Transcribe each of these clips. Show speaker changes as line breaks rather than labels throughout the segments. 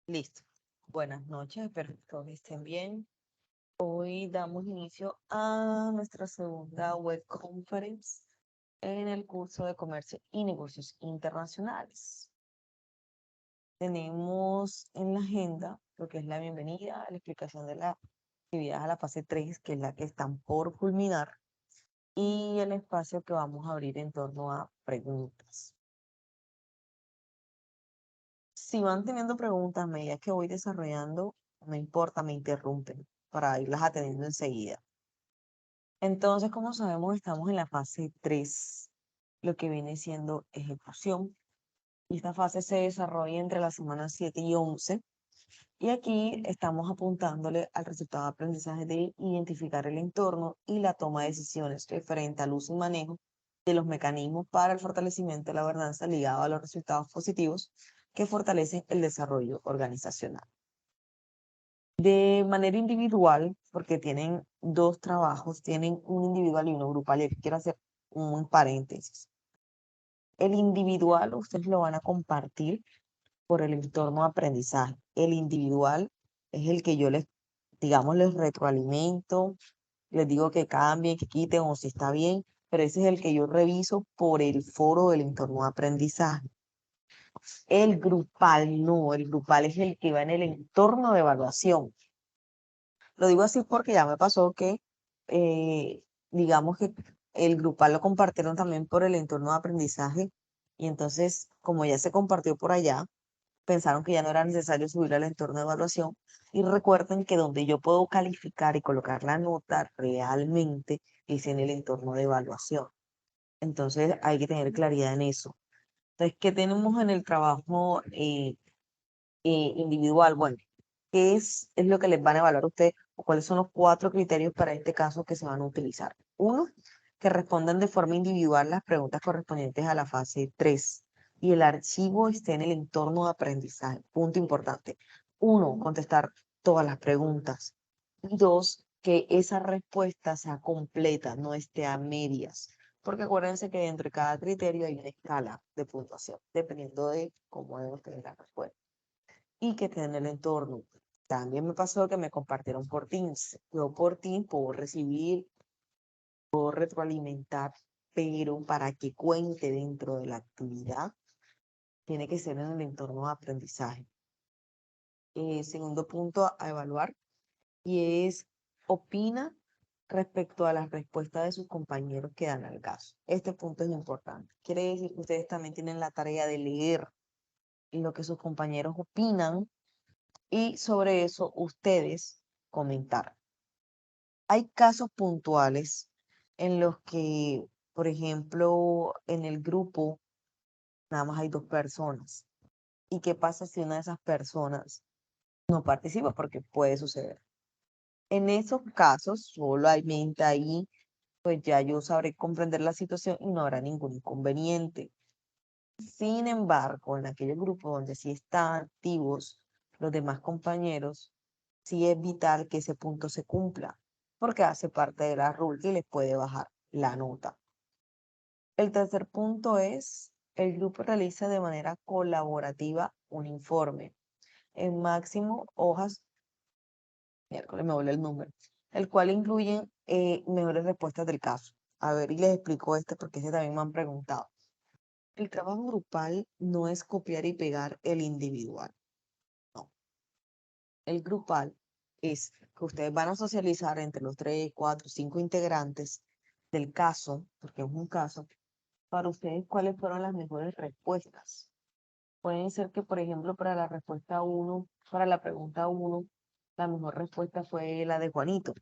Listo. Buenas noches, espero que todos estén bien. Hoy damos inicio a nuestra segunda web conference en el curso de Comercio y Negocios Internacionales. Tenemos en la agenda lo que es la bienvenida, la explicación de la actividad a la fase 3, que es la que están por culminar, y el espacio que vamos a abrir en torno a preguntas. Si van teniendo preguntas a medida que voy desarrollando, no importa, me interrumpen para irlas atendiendo enseguida. Entonces, como sabemos, estamos en la fase 3, lo que viene siendo ejecución. Y esta fase se desarrolla entre las semanas 7 y 11. Y aquí estamos apuntándole al resultado de aprendizaje de identificar el entorno y la toma de decisiones referente al uso y manejo de los mecanismos para el fortalecimiento de la gobernanza ligado a los resultados positivos que fortalecen el desarrollo organizacional. De manera individual, porque tienen dos trabajos, tienen un individual y uno grupal, y aquí quiero hacer un paréntesis. El individual ustedes lo van a compartir por el entorno de aprendizaje. El individual es el que yo les, digamos, les retroalimento, les digo que cambien, que quiten o si está bien, pero ese es el que yo reviso por el foro del entorno de aprendizaje. El grupal no, el grupal es el que va en el entorno de evaluación. Lo digo así porque ya me pasó que, eh, digamos que el grupal lo compartieron también por el entorno de aprendizaje y entonces, como ya se compartió por allá, pensaron que ya no era necesario subir al entorno de evaluación. Y recuerden que donde yo puedo calificar y colocar la nota realmente es en el entorno de evaluación. Entonces, hay que tener claridad en eso. Entonces, ¿qué tenemos en el trabajo individual? Bueno, ¿qué es lo que les van a evaluar a ustedes o cuáles son los 4 criterios para este caso que se van a utilizar? Uno, que respondan de forma individual las preguntas correspondientes a la fase 3 y el archivo esté en el entorno de aprendizaje. Punto importante. Uno, contestar todas las preguntas. Y dos, que esa respuesta sea completa, no esté a medias. Porque acuérdense que dentro de cada criterio hay una escala de puntuación, dependiendo de cómo debemos tener la respuesta y que esté en el entorno. También me pasó que me compartieron por Teams. Yo por Teams puedo recibir, puedo retroalimentar, pero para que cuente dentro de la actividad, tiene que ser en el entorno de aprendizaje. Segundo punto a evaluar y es opina respecto a las respuestas de sus compañeros que dan al caso. Este punto es importante. Quiere decir que ustedes también tienen la tarea de leer lo que sus compañeros opinan y sobre eso ustedes comentar. Hay casos puntuales en los que, por ejemplo, en el grupo nada más hay 2 personas. ¿Y qué pasa si una de esas personas no participa? Porque puede suceder. En esos casos, solamente ahí, pues ya yo sabré comprender la situación y no habrá ningún inconveniente. Sin embargo, en aquellos grupos donde sí están activos los demás compañeros, sí es vital que ese punto se cumpla, porque hace parte de la ruleta y les puede bajar la nota. El tercer punto es, el grupo realiza de manera colaborativa un informe, en máximo hojas, miércoles me vuelve el número, el cual incluye mejores respuestas del caso. A ver, y les explico este porque este también me han preguntado. El trabajo grupal no es copiar y pegar el individual, no. El grupal es que ustedes van a socializar entre los 3, 4, 5 integrantes del caso, porque es un caso, para ustedes cuáles fueron las mejores respuestas. Pueden ser que, por ejemplo, para la respuesta uno, para la pregunta uno, la mejor respuesta fue la de Juanito,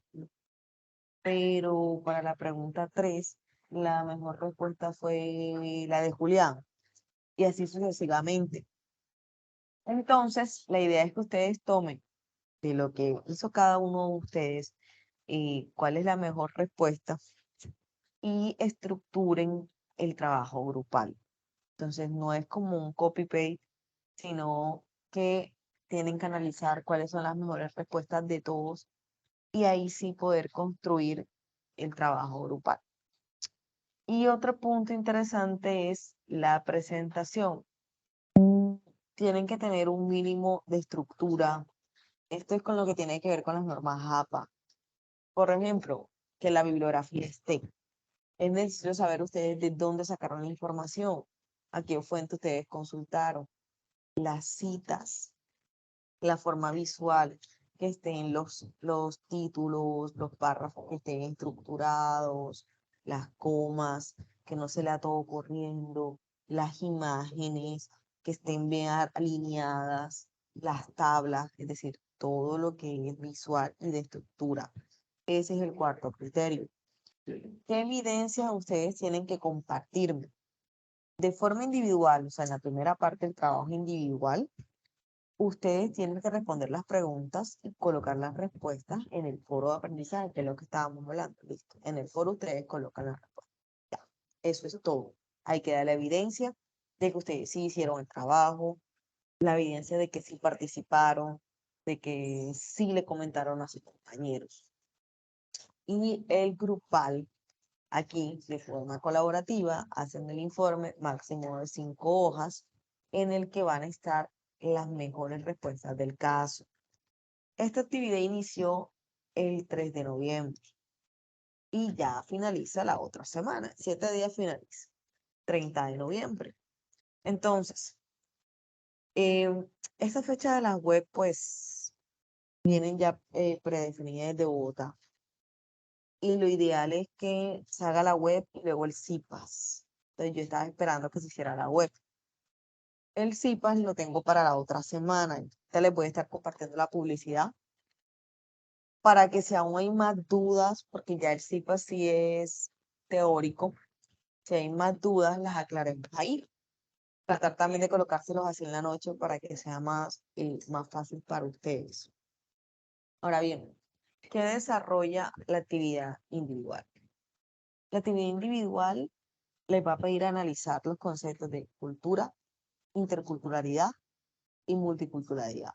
pero para la pregunta 3, la mejor respuesta fue la de Julián, y así sucesivamente. Entonces, la idea es que ustedes tomen de lo que hizo cada uno de ustedes, cuál es la mejor respuesta y estructuren el trabajo grupal. Entonces, no es como un copy-paste, sino que tienen que analizar cuáles son las mejores respuestas de todos y ahí sí poder construir el trabajo grupal. Y otro punto interesante es la presentación. tienen que tener un mínimo de estructura. Esto es con lo que tiene que ver con las normas APA. Por ejemplo, que la bibliografía esté. Es necesario saber ustedes de dónde sacaron la información, a qué fuente ustedes consultaron, las citas, la forma visual, que estén los títulos, los párrafos que estén estructurados, las comas, que no se lea todo corriendo, las imágenes, que estén bien alineadas, las tablas, es decir, todo lo que es visual y de estructura. Ese es el cuarto criterio. ¿Qué evidencias ustedes tienen que compartirme? De forma individual, o sea, en la primera parte del trabajo individual, ustedes tienen que responder las preguntas y colocar las respuestas en el foro de aprendizaje, que es lo que estábamos hablando. Listo. En el foro ustedes colocan las respuestas. Ya, eso es todo. Ahí queda la evidencia de que ustedes sí hicieron el trabajo, la evidencia de que sí participaron, de que sí le comentaron a sus compañeros. Y el grupal, aquí de forma colaborativa, hacen el informe máximo de 5 hojas en el que van a estar las mejores respuestas del caso. Esta actividad inició el 3 de noviembre y ya finaliza la otra semana. 7 días finaliza. 30 de noviembre. Entonces, esta fecha de las web, pues, vienen ya predefinidas desde Bogotá. Y lo ideal es que se haga la web y luego el CIPAS. Entonces, yo estaba esperando que se hiciera la web. El CIPAS lo tengo para la otra semana. Te les voy a estar compartiendo la publicidad para que si aún hay más dudas, porque ya el CIPAS sí es teórico, si hay más dudas, las aclaremos ahí. Tratar también de colocárselos así en la noche para que sea más fácil para ustedes. Ahora bien, ¿qué desarrolla la actividad individual? La actividad individual les va a pedir analizar los conceptos de cultura, interculturalidad y multiculturalidad.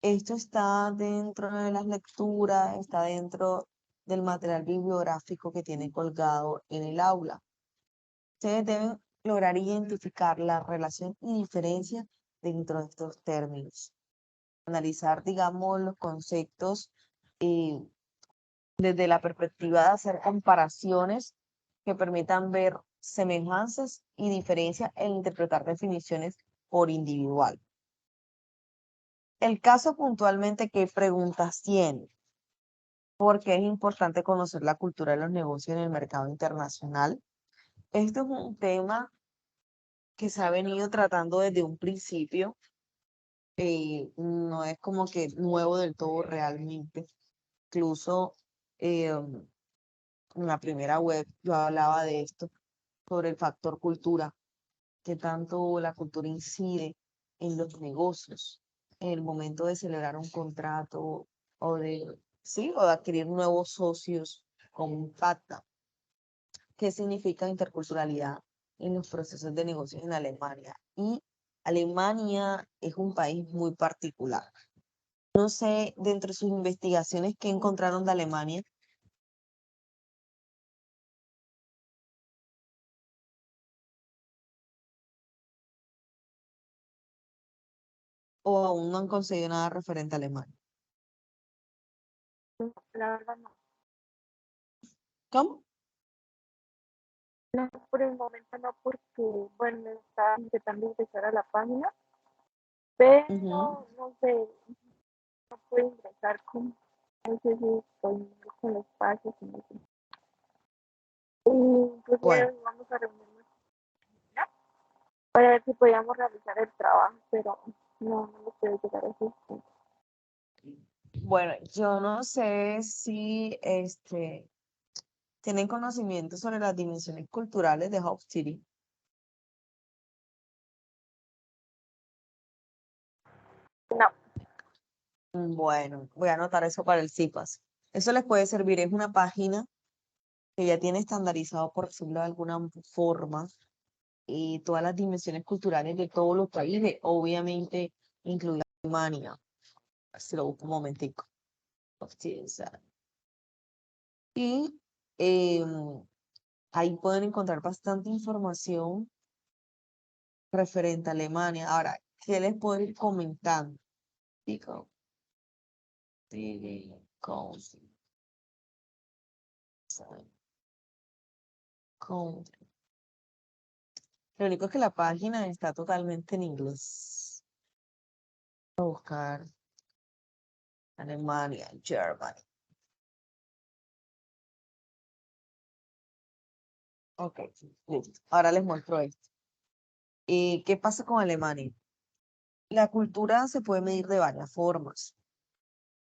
Esto está dentro de las lecturas, está dentro del material bibliográfico que tiene colgado en el aula. Ustedes deben lograr identificar la relación y diferencia dentro de estos términos. Analizar, digamos, los conceptos eh, desde la perspectiva de hacer comparaciones que permitan ver semejanzas y diferencias e interpretar definiciones por individual. El caso puntualmente, ¿qué preguntas tiene? Porque es importante conocer la cultura de los negocios en el mercado internacional. Esto es un tema que se ha venido tratando desde un principio, no es como que nuevo del todo realmente. Incluso en la primera web yo hablaba de esto, sobre el factor cultura, que tanto la cultura incide en los negocios, en el momento de celebrar un contrato o sí, o de adquirir nuevos socios, cómo impacta. ¿Qué significa interculturalidad en los procesos de negocios en Alemania? Y Alemania es un país muy particular. No sé, dentro de sus investigaciones, qué encontraron de Alemania, o aún no han conseguido nada referente a Alemania.
La verdad no.
¿Cómo?
No, por el momento no, porque, bueno, estaba intentando ingresar a la página,
Ujú.
pero no sé, no puedo ingresar con, no sé si estoy mal con los pasos, y no sé. Y
Bueno,
inclusive vamos a reunirnos, ¿no? Para ver si podíamos realizar el trabajo, pero no lo puedo llegar a hacer.
bueno, yo no sé si tienen conocimiento sobre las dimensiones culturales de Hub City.
No,
Bueno, voy a anotar eso para el CIPAS. Eso les puede servir, es una página que ya tiene estandarizado, por decirlo de alguna forma, todas las dimensiones culturales de todos los países, obviamente incluida Alemania. Si lo busco un momentico. Sí, o sea, y ahí pueden encontrar bastante información referente a Alemania. Ahora, ¿qué les puedo ir comentando? Digo, sí, lo único es que la página está totalmente en inglés. Voy a buscar Alemania, Germany. Ok, listo. Ahora les muestro esto. ¿Qué pasa con Alemania? La cultura se puede medir de varias formas.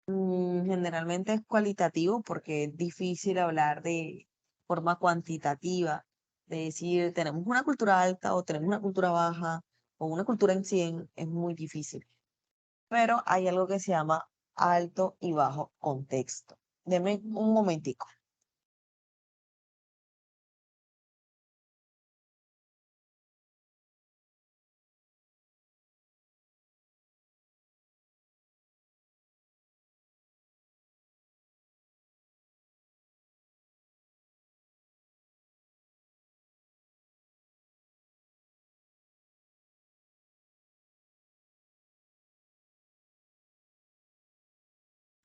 Generalmente es cualitativo porque es difícil hablar de forma cuantitativa, de decir tenemos una cultura alta o tenemos una cultura baja o una cultura en 100 es muy difícil. Pero hay algo que se llama alto y bajo contexto. Deme un momentico.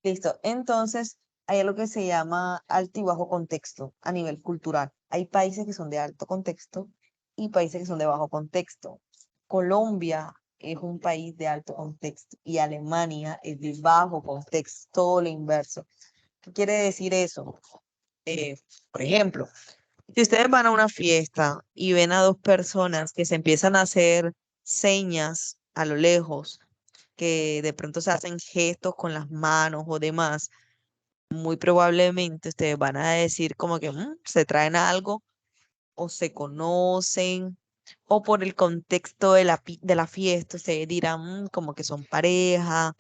Listo. Entonces, hay algo que se llama alto y bajo contexto a nivel cultural. Hay países que son de alto contexto y países que son de bajo contexto. Colombia es un país de alto contexto y Alemania es de bajo contexto, todo lo inverso. ¿Qué quiere decir eso? Eh, por ejemplo, si ustedes van a una fiesta y ven a dos personas que se empiezan a hacer señas a lo lejos, que de pronto se hacen gestos con las manos o demás, muy probablemente ustedes van a decir como que se traen algo o se conocen o por el contexto de de la fiesta ustedes dirán como que son pareja,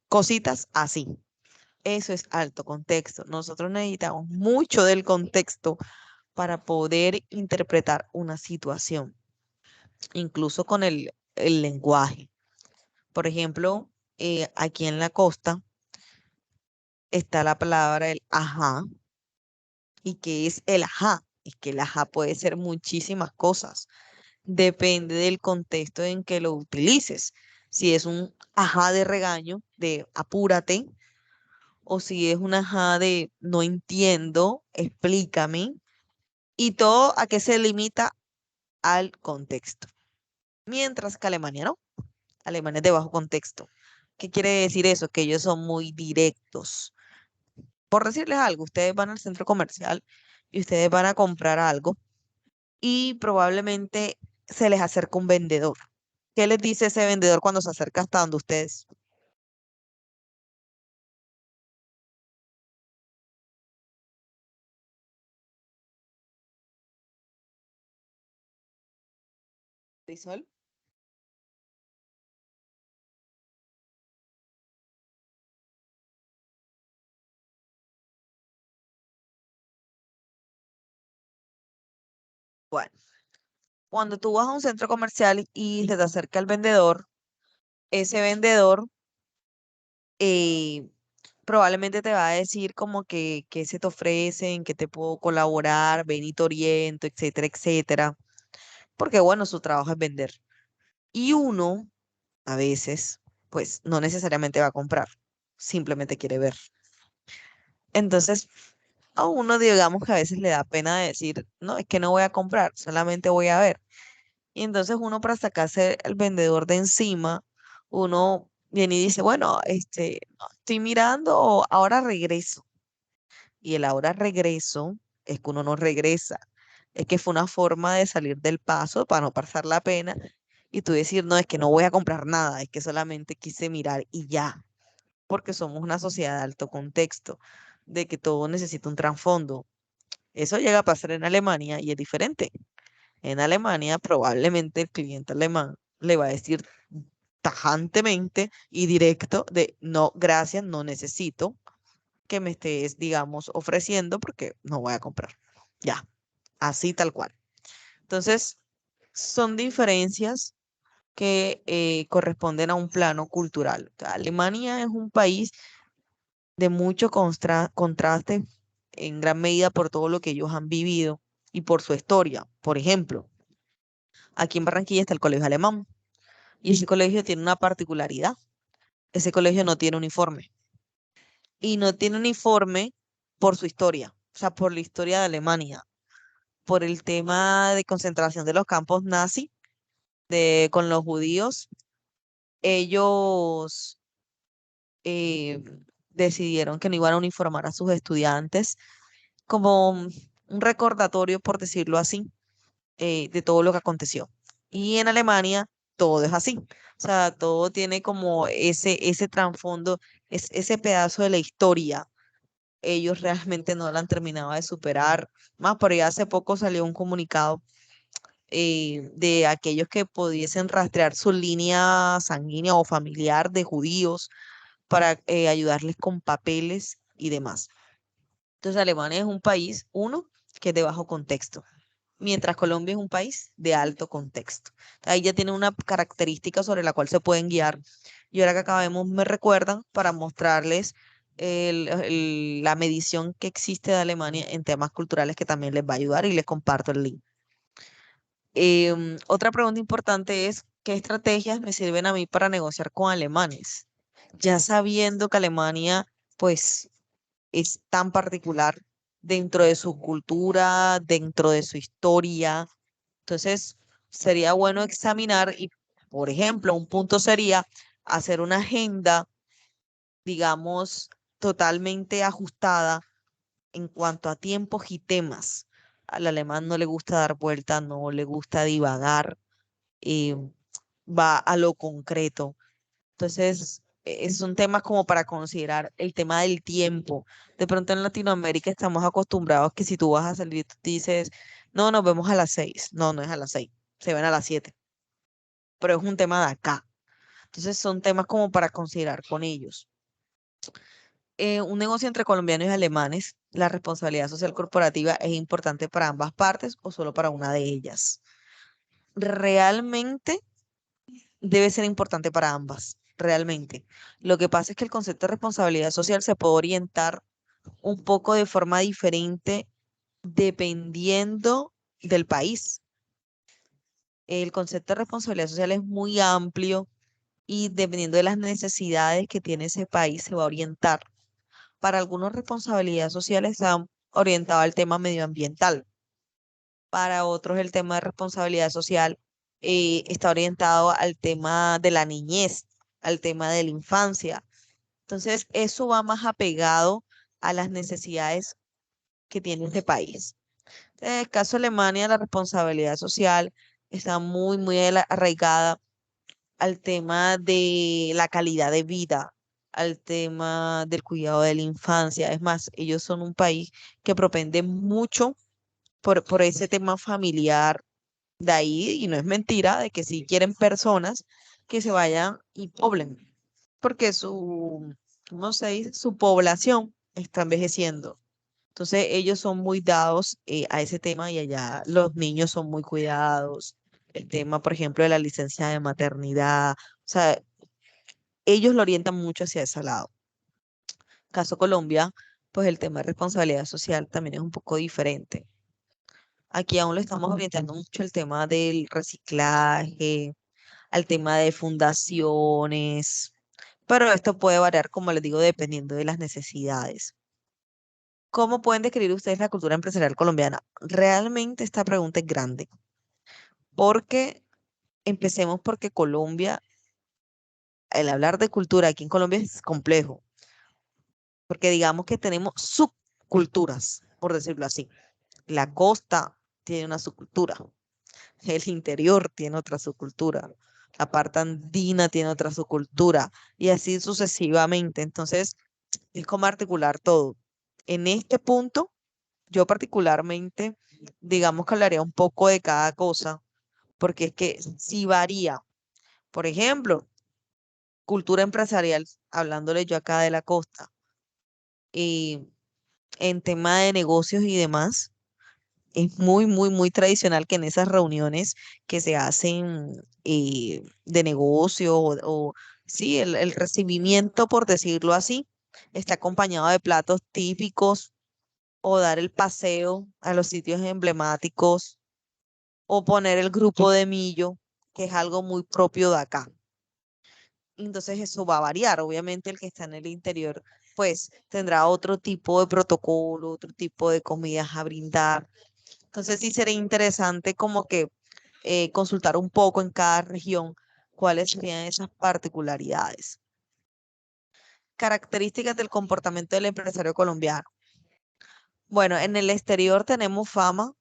cositas así. Eso es alto contexto. Nosotros necesitamos mucho del contexto para poder interpretar una situación, incluso con el lenguaje. Por ejemplo, aquí en la costa está la palabra el ajá. ¿Y qué es el ajá? Es que el ajá puede ser muchísimas cosas. Depende del contexto en que lo utilices. Si es un ajá de regaño, de apúrate, o si es un ajá de no entiendo, explícame. Y todo a qué se limita al contexto. Mientras que Alemania no. Alemania es de bajo contexto. ¿Qué quiere decir eso? Que ellos son muy directos. Por decirles algo, ustedes van al centro comercial y ustedes van a comprar algo y probablemente se les acerca un vendedor. ¿Qué les dice ese vendedor cuando se acerca hasta donde ustedes? Marisol? Bueno, cuando tú vas a un centro comercial y se te acerca el vendedor, ese vendedor eh, probablemente te va a decir como que se te ofrecen, que te puedo colaborar, ven y te oriento, etcétera, etcétera. Porque bueno, su trabajo es vender. Y uno, a veces, pues no necesariamente va a comprar, simplemente quiere ver. Entonces, a uno, digamos que a veces le da pena decir, no, es que no voy a comprar, solamente voy a ver. Y entonces uno para sacarse el vendedor de encima, uno viene y dice, bueno, no, estoy mirando, ahora regreso. Y el ahora regreso es que uno no regresa. Es que fue una forma de salir del paso para no pasar la pena y tú decir, no, es que no voy a comprar nada, es que solamente quise mirar y ya, porque somos una sociedad de alto contexto, de que todo necesita un trasfondo. Eso llega a pasar en Alemania y es diferente. En Alemania probablemente el cliente alemán le va a decir tajantemente y directo de no, gracias, no necesito que me estés, digamos, ofreciendo porque no voy a comprar. Ya, así tal cual. Entonces, son diferencias que corresponden a un plano cultural. O sea, Alemania es un país de mucho contraste en gran medida por todo lo que ellos han vivido y por su historia. Por ejemplo, aquí en Barranquilla está el Colegio Alemán. Y ese colegio tiene una particularidad. Ese colegio no tiene uniforme. Y no tiene uniforme por su historia, o sea, por la historia de Alemania, por el tema de concentración de los campos nazi con los judíos. Ellos eh, decidieron que no iban a uniformar a sus estudiantes como un recordatorio, por decirlo así, de todo lo que aconteció. Y en Alemania todo es así. O sea, todo tiene como ese trasfondo, ese pedazo de la historia. Ellos realmente no la han terminado de superar. Más por ahí hace poco salió un comunicado de aquellos que pudiesen rastrear su línea sanguínea o familiar de judíos para ayudarles con papeles y demás. Entonces, Alemania es un país, uno, que es de bajo contexto, mientras Colombia es un país de alto contexto. Ahí ya tiene una característica sobre la cual se pueden guiar. Y ahora que acabemos, me recuerdan para mostrarles la medición que existe de Alemania en temas culturales que también les va a ayudar y les comparto el link. Otra pregunta importante es, ¿qué estrategias me sirven a mí para negociar con alemanes? Ya sabiendo que Alemania, pues, es tan particular dentro de su cultura, dentro de su historia. Entonces, sería bueno examinar y, por ejemplo, un punto sería hacer una agenda, digamos, totalmente ajustada en cuanto a tiempos y temas. Al alemán no le gusta dar vuelta, no le gusta divagar, eh, va a lo concreto. Entonces, es un tema como para considerar el tema del tiempo. De pronto en Latinoamérica estamos acostumbrados que si tú vas a salir, tú dices, no, nos vemos a las 6. No, no es a las 6, se ven a las 7. Pero es un tema de acá. Entonces, son temas como para considerar con ellos. Un negocio entre colombianos y alemanes, la responsabilidad social corporativa es importante para ambas partes o solo para una de ellas. Realmente debe ser importante para ambas, realmente. Lo que pasa es que el concepto de responsabilidad social se puede orientar un poco de forma diferente dependiendo del país. El concepto de responsabilidad social es muy amplio y dependiendo de las necesidades que tiene ese país se va a orientar. Para algunos responsabilidad social está orientado al tema medioambiental. Para otros el tema de responsabilidad social está orientado al tema de la niñez, al tema de la infancia. Entonces, eso va más apegado a las necesidades que tiene este país. En el caso de Alemania, la responsabilidad social está muy, muy arraigada al tema de la calidad de vida, al tema del cuidado de la infancia. Es más, ellos son un país que propende mucho por ese tema familiar de ahí, y no es mentira, de que si quieren personas que se vayan y poblen, porque ¿cómo se dice? Su población está envejeciendo. Entonces ellos son muy dados a ese tema y allá los niños son muy cuidados. El tema, por ejemplo, de la licencia de maternidad, o sea, ellos lo orientan mucho hacia ese lado. Caso Colombia, pues el tema de responsabilidad social también es un poco diferente. Aquí aún lo estamos orientando mucho el tema del reciclaje, al tema de fundaciones, pero esto puede variar, como les digo, dependiendo de las necesidades. ¿Cómo pueden describir ustedes la cultura empresarial colombiana? Realmente esta pregunta es grande, porque empecemos porque Colombia, el hablar de cultura aquí en Colombia es complejo, porque digamos que tenemos subculturas, por decirlo así. La costa tiene una subcultura, el interior tiene otra subcultura, la parte andina tiene otra subcultura, y así sucesivamente. Entonces, es como articular todo. En este punto, yo particularmente, digamos que hablaría un poco de cada cosa, porque es que sí varía. Por ejemplo, cultura empresarial, hablándole yo acá de la costa, y en tema de negocios y demás, es muy, muy, muy tradicional que en esas reuniones que se hacen de negocio sí, el recibimiento, por decirlo así, está acompañado de platos típicos o dar el paseo a los sitios emblemáticos o poner el grupo de millo. que es algo muy propio de acá. Entonces eso va a variar. Obviamente el que está en el interior, pues tendrá otro tipo de protocolo, otro tipo de comidas a brindar. Entonces sí sería interesante como que consultar un poco en cada región cuáles serían esas particularidades. Características del comportamiento del empresario colombiano. Bueno, en el exterior tenemos fama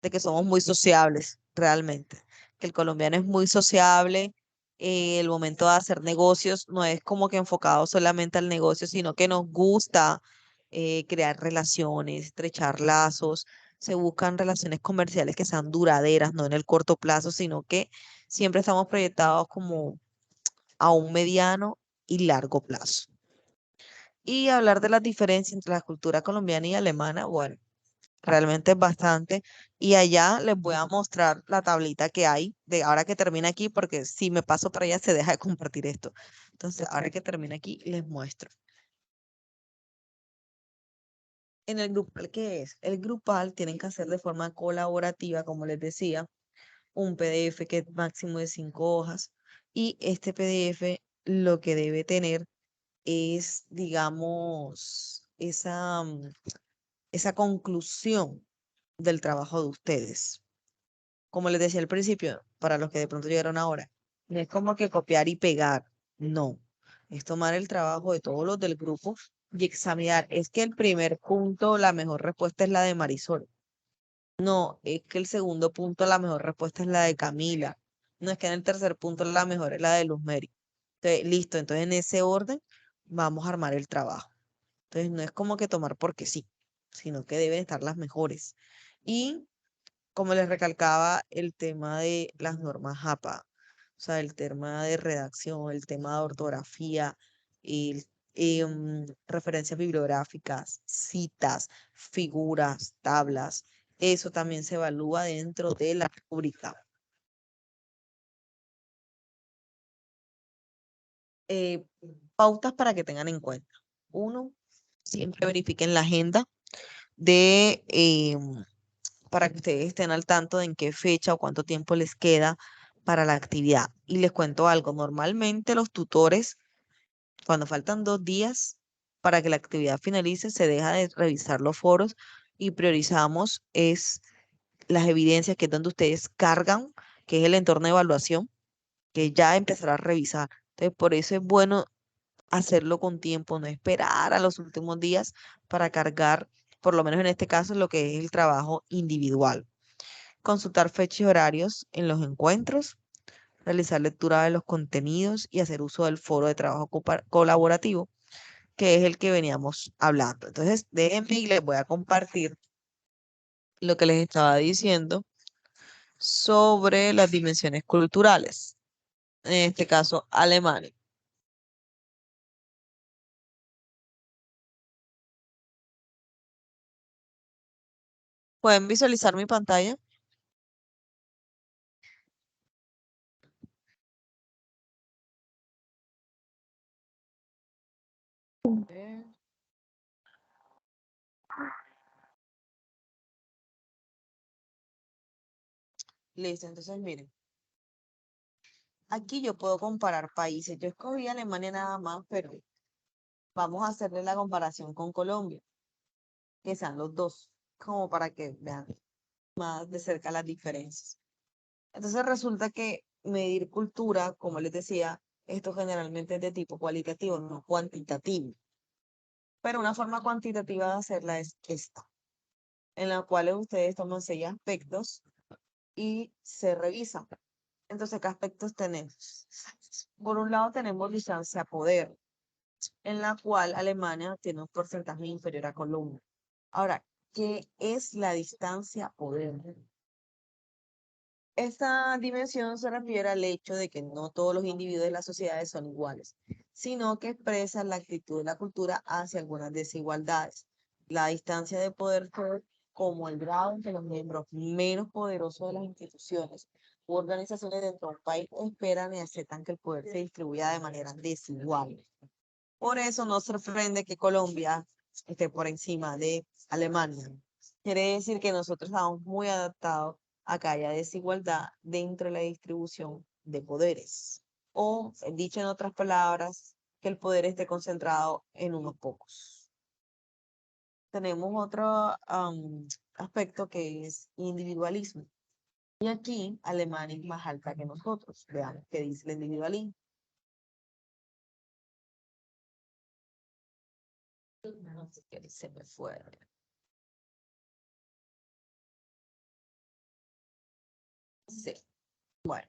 de que somos muy sociables, realmente. Que el colombiano es muy sociable. El momento de hacer negocios no es como que enfocado solamente al negocio, sino que nos gusta crear relaciones, estrechar lazos. Se buscan relaciones comerciales que sean duraderas, no en el corto plazo, sino que siempre estamos proyectados como a un mediano y largo plazo. Y hablar de las diferencias entre la cultura colombiana y alemana, bueno, realmente es bastante. Y allá les voy a mostrar la tablita que hay de ahora que termina aquí, porque si me paso para allá se deja de compartir esto. Entonces, ahora que termina aquí, les muestro. En el grupal, ¿qué es? El grupal tienen que hacer de forma colaborativa, como les decía, un PDF que es máximo de 5 hojas. Y este PDF lo que debe tener es, digamos, esa conclusión del trabajo de ustedes. Como les decía al principio, para los que de pronto llegaron ahora, no es como que copiar y pegar, no, es tomar el trabajo de todos los del grupo y examinar. Es que el primer punto, la mejor respuesta es la de Marisol. No, es que el segundo punto, la mejor respuesta es la de Camila. No, es que en el tercer punto la mejor es la de Luz Mary. Entonces, listo, entonces en ese orden vamos a armar el trabajo. Entonces no es como que tomar porque sí, sino que deben estar las mejores. Y como les recalcaba, el tema de las normas APA, o sea, el tema de redacción, el tema de ortografía, el, referencias bibliográficas, citas, figuras, tablas, eso también se evalúa dentro de la rúbrica. Eh, Pautas para que tengan en cuenta. Uno, siempre verifiquen la agenda de para que ustedes estén al tanto de en qué fecha o cuánto tiempo les queda para la actividad. Y les cuento algo, normalmente los tutores, cuando faltan 2 días para que la actividad finalice, se deja de revisar los foros y priorizamos es las evidencias, que es donde ustedes cargan, que es el entorno de evaluación, que ya empezará a revisar. Entonces, por eso es bueno hacerlo con tiempo, no esperar a los últimos días para cargar, por lo menos en este caso, lo que es el trabajo individual. Consultar fechas y horarios en los encuentros, realizar lectura de los contenidos y hacer uso del foro de trabajo colaborativo, que es el que veníamos hablando. Entonces, déjenme y les voy a compartir lo que les estaba diciendo sobre las dimensiones culturales, en este caso, Alemania. ¿Pueden visualizar mi pantalla? Eh, Listo, entonces miren, aquí yo puedo comparar países. Yo escogí Alemania nada más, pero vamos a hacerle la comparación con Colombia, que sean los dos, como para que vean más de cerca las diferencias. Entonces resulta que medir cultura, como les decía, esto generalmente es de tipo cualitativo, no cuantitativo. Pero una forma cuantitativa de hacerla es esta, en la cual ustedes toman 6 aspectos y se revisan. Entonces, ¿qué aspectos tenemos? Por un lado tenemos distancia a poder, en la cual Alemania tiene un porcentaje inferior a Colombia. Ahora, ¿qué es la distancia a poder? Esta dimensión se refiere al hecho de que no todos los individuos de las sociedades son iguales, sino que expresan la actitud de la cultura hacia algunas desigualdades. La distancia de poder fue como el grado en que los miembros menos poderosos de las instituciones u organizaciones dentro de un país esperan y aceptan que el poder se distribuya de manera desigual. Por eso no sorprende que Colombia esté por encima de Alemania. Quiere decir que nosotros estamos muy adaptados acá haya desigualdad dentro de la distribución de poderes. O, dicho en otras palabras, que el poder esté concentrado en unos pocos. Tenemos otro aspecto que es individualismo. Y aquí Alemania es más alta que nosotros. Veamos qué dice el individualismo. No sé qué se me fue. Sí. Bueno,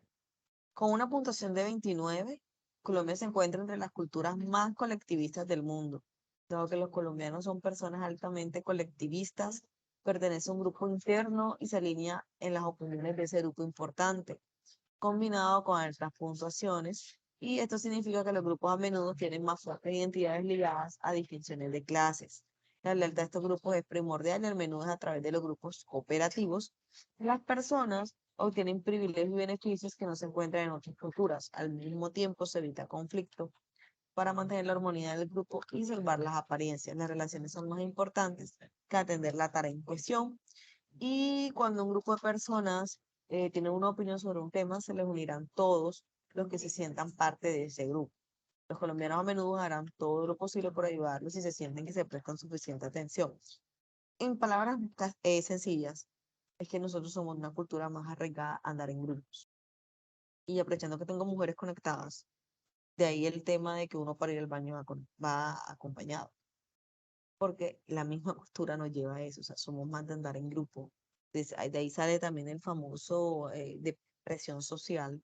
con una puntuación de 29, Colombia se encuentra entre las culturas más colectivistas del mundo. Dado que los colombianos son personas altamente colectivistas, pertenece a un grupo interno y se alinea en las opiniones de ese grupo importante, combinado con altas puntuaciones. Y esto significa que los grupos a menudo tienen más fuertes identidades ligadas a distinciones de clases. La lealtad de estos grupos es primordial y al menudo es a través de los grupos cooperativos. Las personas obtienen privilegios y beneficios que no se encuentran en otras culturas. Al mismo tiempo se evita conflicto para mantener la armonía del grupo y salvar las apariencias. Las relaciones son más importantes que atender la tarea en cuestión. Y cuando un grupo de personas tienen una opinión sobre un tema, se les unirán todos los que se sientan parte de ese grupo. Los colombianos a menudo harán todo lo posible por ayudarlos si se sienten que se prestan suficiente atención. En palabras sencillas, es que nosotros somos una cultura más arraigada a andar en grupos. Y aprovechando que tengo mujeres conectadas, de ahí el tema de que uno para ir al baño va acompañado, porque la misma postura nos lleva a eso, o sea, somos más de andar en grupo. De ahí sale también el famoso de presión social,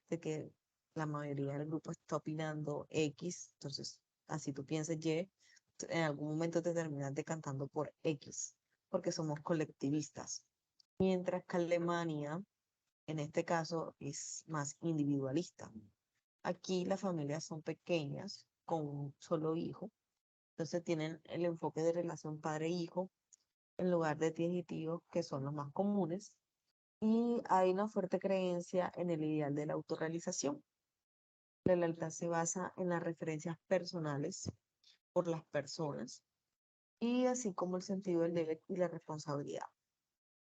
de que la mayoría del grupo está opinando X, entonces así tú piensas Y, en algún momento te terminas decantando por X, porque somos colectivistas. Mientras que Alemania, en este caso, es más individualista. Aquí las familias son pequeñas, con un solo hijo, entonces tienen el enfoque de relación padre-hijo en lugar de tíos y tíos, que son los más comunes, y hay una fuerte creencia en el ideal de la autorrealización. La lealtad se basa en las referencias personales por las personas y así como el sentido del deber y la responsabilidad.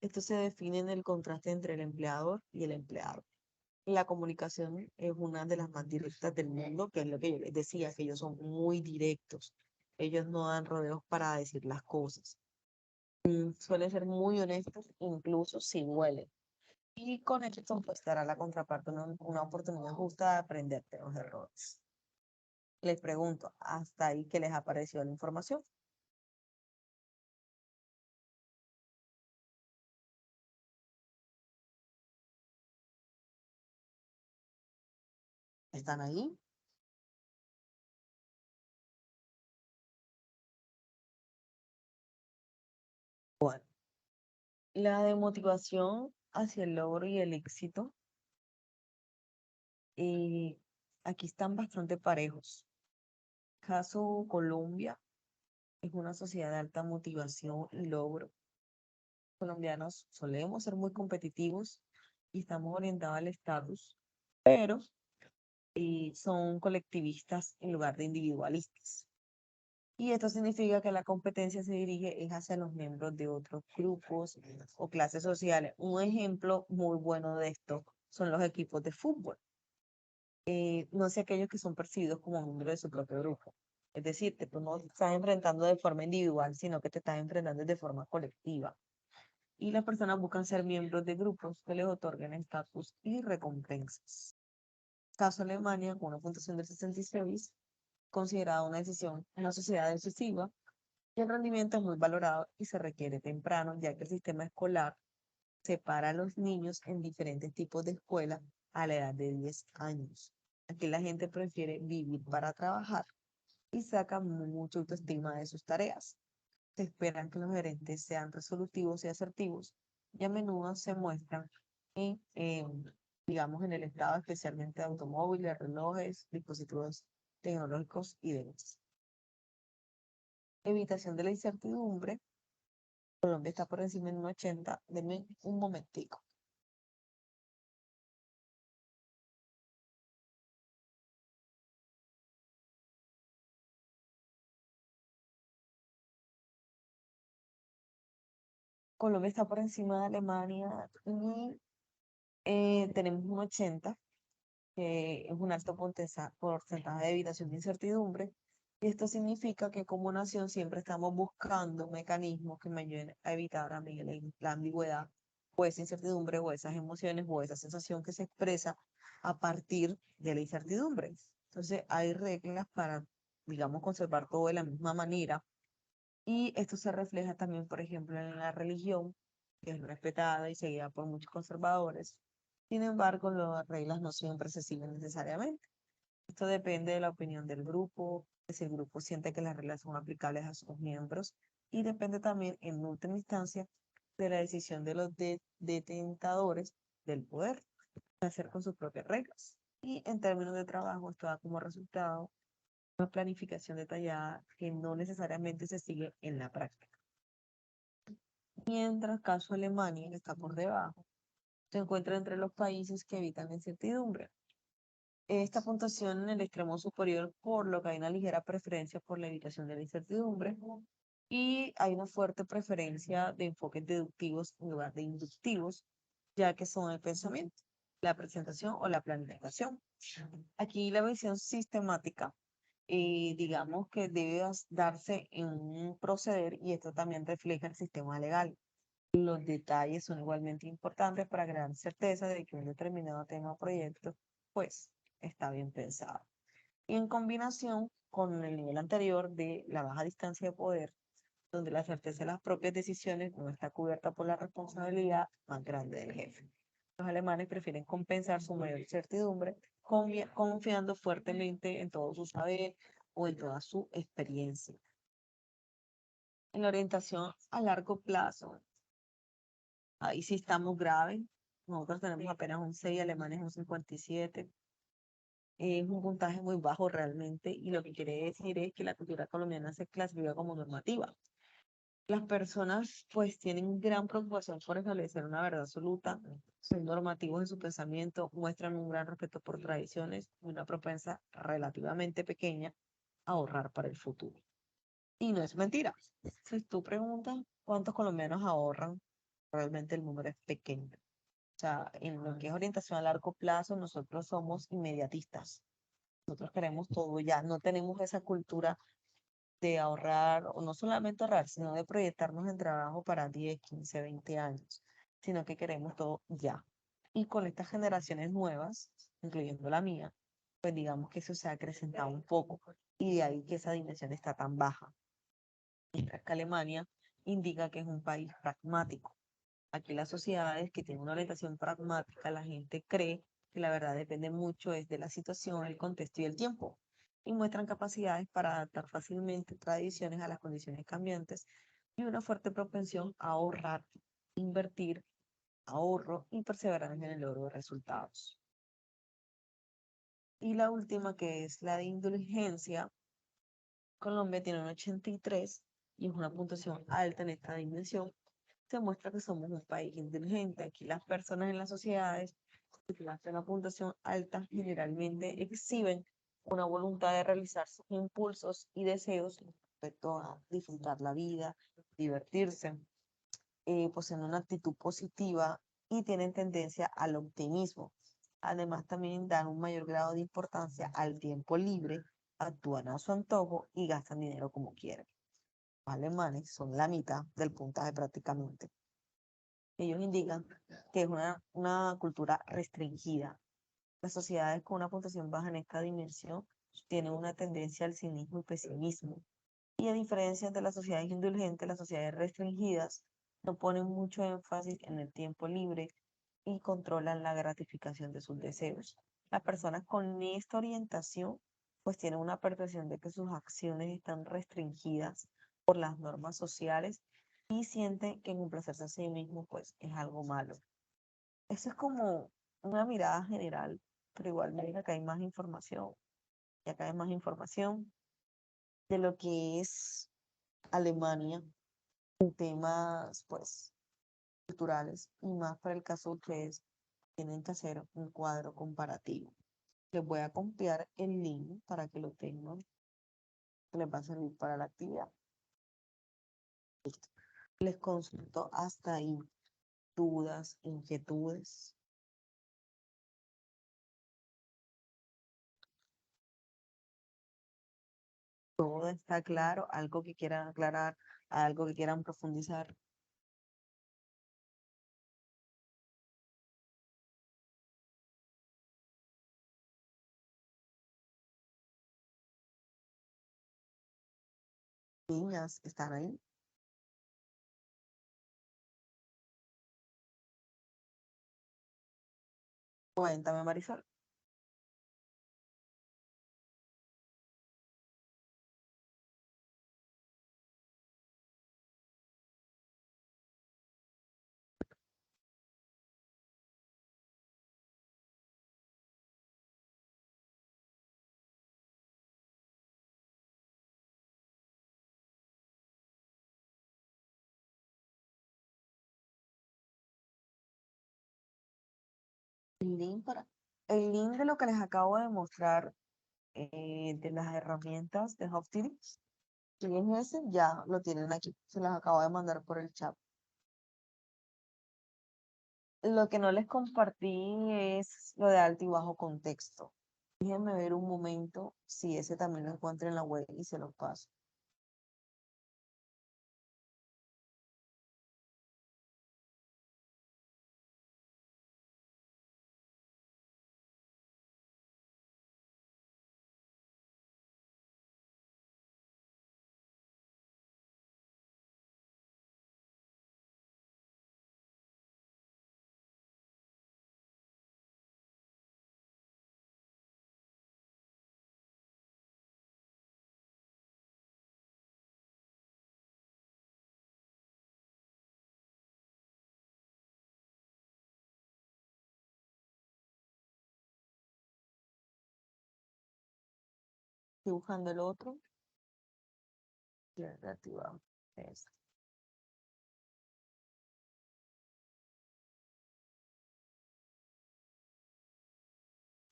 Esto se define en el contraste entre el empleador y el empleado. La comunicación es una de las más directas del mundo, que es lo que yo les decía, que ellos son muy directos. Ellos no dan rodeos para decir las cosas. Suelen ser muy honestos, incluso si huelen. Y con esto pues dará a la contraparte una oportunidad justa de aprender de los errores. Les pregunto, hasta ahí que les apareció la información. ¿Están ahí? Bueno, la de motivación hacia el logro y el éxito, eh, aquí están bastante parejos. Caso Colombia es una sociedad de alta motivación y logro. Colombianos solemos ser muy competitivos y estamos orientados al estatus, pero son colectivistas en lugar de individualistas. Y esto significa que la competencia se dirige es hacia los miembros de otros grupos o clases sociales. Un ejemplo muy bueno de esto son los equipos de fútbol, no sé aquellos que son percibidos como miembros de su propio grupo. Es decir, que tú no te estás enfrentando de forma individual, sino que te estás enfrentando de forma colectiva. Y las personas buscan ser miembros de grupos que les otorguen estatus y recompensas. Caso Alemania, con una puntuación del 66, considerada una decisión, una sociedad decisiva, y el rendimiento es muy valorado y se requiere temprano, ya que el sistema escolar separa a los niños en diferentes tipos de escuela a la edad de 10 años. Aquí la gente prefiere vivir para trabajar y saca mucha autoestima de sus tareas. Se esperan que los gerentes sean resolutivos y asertivos y a menudo se muestran en, digamos, en el estado especialmente de automóviles, relojes, dispositivos tecnológicos y demás. Evitación de la incertidumbre. Colombia está por encima en un 80. Denme un momentico. Colombia está por encima de Alemania y tenemos un 80, que es un alto porcentaje de evitación de incertidumbre. Y esto significa que como nación siempre estamos buscando mecanismos que me ayuden a evitar a mí la ambigüedad o esa incertidumbre o esas emociones o esa sensación que se expresa a partir de la incertidumbre. Entonces hay reglas para, digamos, conservar todo de la misma manera. Y esto se refleja también, por ejemplo, en la religión, que es respetada y seguida por muchos conservadores. Sin embargo, las reglas no siempre se siguen necesariamente. Esto depende de la opinión del grupo, de si el grupo siente que las reglas son aplicables a sus miembros y depende también, en última instancia, de la decisión de los detentadores del poder de hacer con sus propias reglas. Y en términos de trabajo, esto da como resultado una planificación detallada que no necesariamente se sigue en la práctica. Mientras caso Alemania, que está por debajo, se encuentra entre los países que evitan la incertidumbre. Esta puntuación en el extremo superior, por lo que hay una ligera preferencia por la evitación de la incertidumbre y hay una fuerte preferencia de enfoques deductivos en lugar de inductivos, ya que son el pensamiento, la presentación o la planificación. Aquí la visión sistemática, digamos que debe darse en un proceder y esto también refleja el sistema legal. Los detalles son igualmente importantes para crear certeza de que un determinado tema o proyecto, pues, está bien pensado. Y en combinación con el nivel anterior de la baja distancia de poder, donde la certeza de las propias decisiones no está cubierta por la responsabilidad más grande del jefe. Los alemanes prefieren compensar su mayor incertidumbre confiando fuertemente en todo su saber o en toda su experiencia. En la orientación a largo plazo, ahí sí estamos graves. Nosotros tenemos apenas un 6, alemanes un 57. Es un puntaje muy bajo realmente y lo que quiere decir es que la cultura colombiana se clasifica como normativa. Las personas pues tienen gran preocupación por establecer una verdad absoluta, son normativos en su pensamiento, muestran un gran respeto por tradiciones y una propensa relativamente pequeña a ahorrar para el futuro. Y no es mentira. Si tú preguntas cuántos colombianos ahorran, realmente el número es pequeño. O sea, en lo que es orientación a largo plazo, nosotros somos inmediatistas. Nosotros queremos todo ya, no tenemos esa cultura de ahorrar, o no solamente ahorrar, sino de proyectarnos en trabajo para 10, 15, 20 años, sino que queremos todo ya. Y con estas generaciones nuevas, incluyendo la mía, pues digamos que eso se ha acrecentado un poco y de ahí que esa dimensión está tan baja. Mientras que Alemania indica que es un país pragmático. Aquí las sociedades que tienen una orientación pragmática, la gente cree que la verdad depende mucho es de la situación, el contexto y el tiempo, y muestran capacidades para adaptar fácilmente tradiciones a las condiciones cambiantes y una fuerte propensión a ahorrar, invertir, ahorro y perseverancia en el logro de resultados. Y la última, que es la de indulgencia, Colombia tiene un 83 y es una puntuación alta en esta dimensión. Se muestra que somos un país indulgente. Aquí las personas en las sociedades que tienen una puntuación alta generalmente exhiben una voluntad de realizar sus impulsos y deseos respecto a disfrutar la vida, divertirse, poseen una actitud positiva y tienen tendencia al optimismo. Además, también dan un mayor grado de importancia al tiempo libre, actúan a su antojo y gastan dinero como quieren. Los alemanes son la mitad del puntaje prácticamente. Ellos indican que es una cultura restringida. Las sociedades con una puntuación baja en esta dimensión tienen una tendencia al cinismo y pesimismo. Y a diferencia de las sociedades indulgentes, las sociedades restringidas no ponen mucho énfasis en el tiempo libre y controlan la gratificación de sus deseos. Las personas con esta orientación pues tienen una percepción de que sus acciones están restringidas por las normas sociales y sienten que complacerse a sí mismo pues es algo malo. Eso es como una mirada general, pero igualmente acá hay más información, y acá hay más información de lo que es Alemania en temas pues culturales y más para el caso que ustedes tienen que hacer un cuadro comparativo. Les voy a copiar el link para que lo tengan, que les va a servir para la actividad. Les consulto hasta ahí. Dudas, inquietudes. Todo está claro, algo que quieran aclarar, algo que quieran profundizar. Niñas, ¿están ahí? Cuéntame, Marisol. El link el link de lo que les acabo de mostrar de las herramientas de Hofstadter, si es ese, ya lo tienen aquí. Se los acabo de mandar por el chat. Lo que no les compartí es lo de alto y bajo contexto. Déjenme ver un momento si ese también lo encuentro en la web y se los paso. Estoy buscando el otro. Ya reactivamos. Este.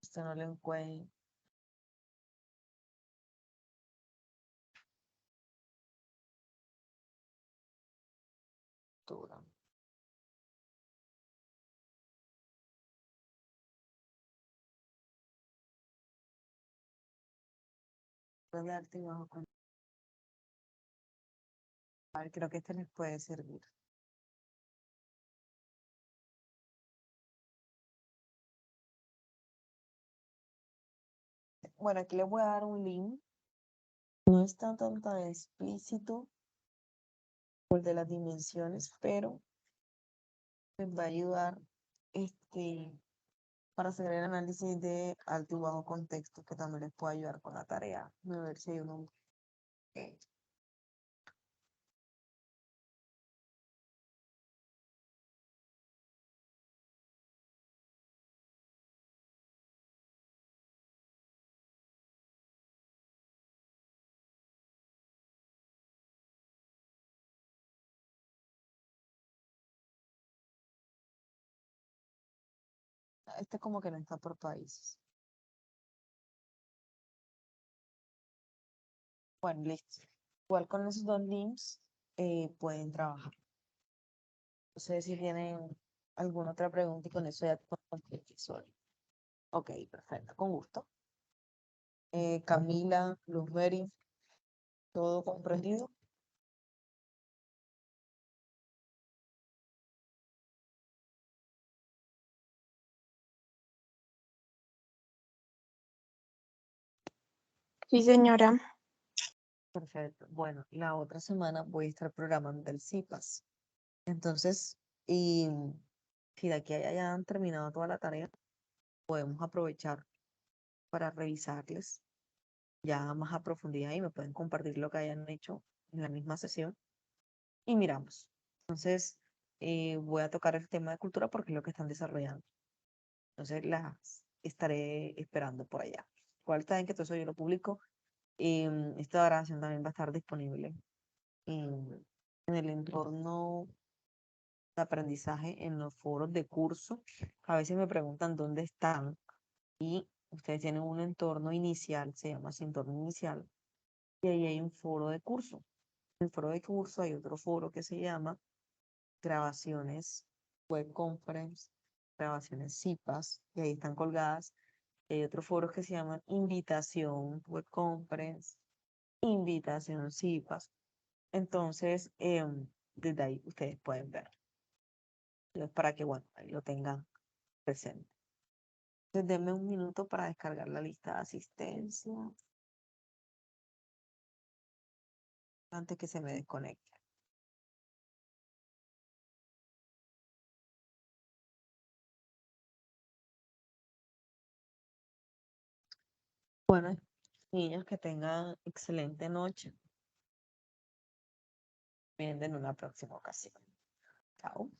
Este no lo encuentro. De alto y bajo contexto. A ver, creo que este les puede servir. Bueno, aquí les voy a dar un link. No está tan explícito por de las dimensiones, pero les va a ayudar para hacer el análisis de alto y bajo contexto, que también les puede ayudar con la tarea. A ver si hay uno. eh, Este como que no está por países. Bueno, listo. Igual con esos dos links pueden trabajar. No sé si tienen alguna otra pregunta y con eso ya te contesto. Ok, perfecto, con gusto. Camila, Luzberi, ¿todo comprendido?
Sí, señora.
Perfecto. Bueno, la otra semana voy a estar programando el CIPAS. Entonces, y si de aquí a allá ya han terminado toda la tarea, podemos aprovechar para revisarles ya más a profundidad y me pueden compartir lo que hayan hecho en la misma sesión y miramos. Entonces, voy a tocar el tema de cultura porque es lo que están desarrollando. Entonces, las estaré esperando por allá. Igual saben que todo eso yo lo publico. Esta grabación también va a estar disponible en el entorno de aprendizaje, en los foros de curso. A veces me preguntan dónde están y ustedes tienen un entorno inicial, se llama así entorno inicial, y ahí hay un foro de curso. En el foro de curso hay otro foro que se llama grabaciones web conference, grabaciones CIPAS, y ahí están colgadas. Hay otros foros que se llaman invitación web conference, invitación CIPAS. Entonces, desde ahí ustedes pueden ver. Entonces, para que, bueno, ahí lo tengan presente. Entonces, denme un minuto para descargar la lista de asistencia antes que se me desconecte. Bueno, niños, que tengan excelente noche. Vienen en una próxima ocasión. Chao.